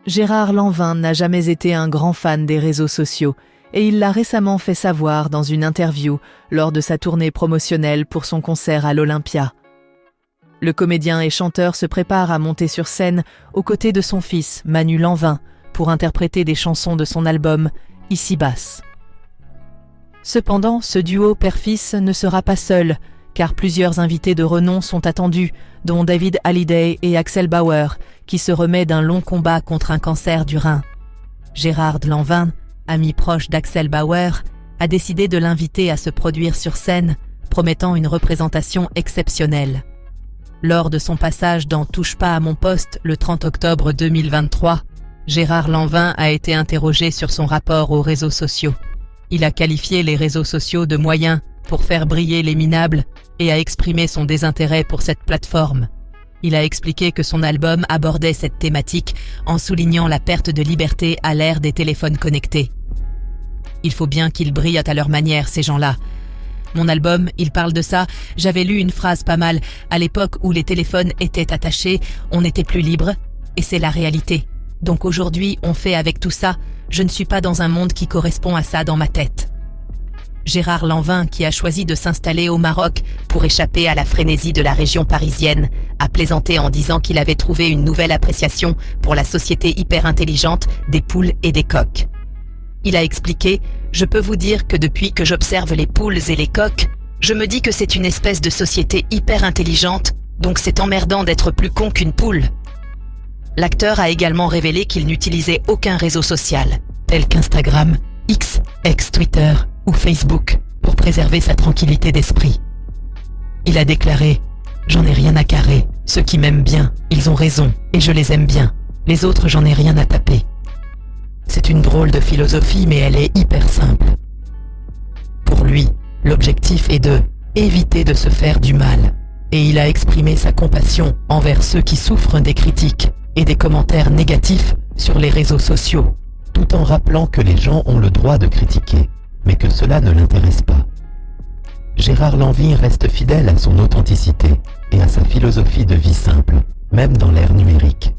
Gérard Lanvin n'a jamais été un grand fan des réseaux sociaux et il l'a récemment fait savoir dans une interview lors de sa tournée promotionnelle pour son concert à l'Olympia. Le comédien et chanteur se prépare à monter sur scène aux côtés de son fils, Manu Lanvin, pour interpréter des chansons de son album « Ici basse ». Cependant, ce duo père-fils ne sera pas seul, car plusieurs invités de renom sont attendus, dont David Hallyday et Axel Bauer, qui se remet d'un long combat contre un cancer du rein. Gérard Lanvin, ami proche d'Axel Bauer, a décidé de l'inviter à se produire sur scène, promettant une représentation exceptionnelle. Lors de son passage dans Touche pas à mon poste le 30 octobre 2023, Gérard Lanvin a été interrogé sur son rapport aux réseaux sociaux. Il a qualifié les réseaux sociaux de moyens pour faire briller les minables et a exprimé son désintérêt pour cette plateforme. Il a expliqué que son album abordait cette thématique en soulignant la perte de liberté à l'ère des téléphones connectés. Il faut bien qu'ils brillent à leur manière, ces gens-là. Mon album, il parle de ça. J'avais lu une phrase pas mal. À l'époque où les téléphones étaient attachés, on était plus libre, et c'est la réalité. Donc aujourd'hui, on fait avec tout ça. Je ne suis pas dans un monde qui correspond à ça dans ma tête. Gérard Lanvin, qui a choisi de s'installer au Maroc pour échapper à la frénésie de la région parisienne, a plaisanté en disant qu'il avait trouvé une nouvelle appréciation pour la société hyper intelligente des poules et des coqs. Il a expliqué « Je peux vous dire que depuis que j'observe les poules et les coqs, je me dis que c'est une espèce de société hyper intelligente, donc c'est emmerdant d'être plus con qu'une poule. » L'acteur a également révélé qu'il n'utilisait aucun réseau social, tel qu'Instagram, X, ex-Twitter ou Facebook, pour préserver sa tranquillité d'esprit. Il a déclaré « J'en ai rien à carrer, ceux qui m'aiment bien, ils ont raison, et je les aime bien, les autres j'en ai rien à taper. » C'est une drôle de philosophie, mais elle est hyper simple. Pour lui, l'objectif est de éviter de se faire du mal, et il a exprimé sa compassion envers ceux qui souffrent des critiques et des commentaires négatifs sur les réseaux sociaux, tout en rappelant que les gens ont le droit de critiquer, mais que cela ne l'intéresse pas. Gérard Lanvin reste fidèle à son authenticité et à sa philosophie de vie simple, même dans l'ère numérique.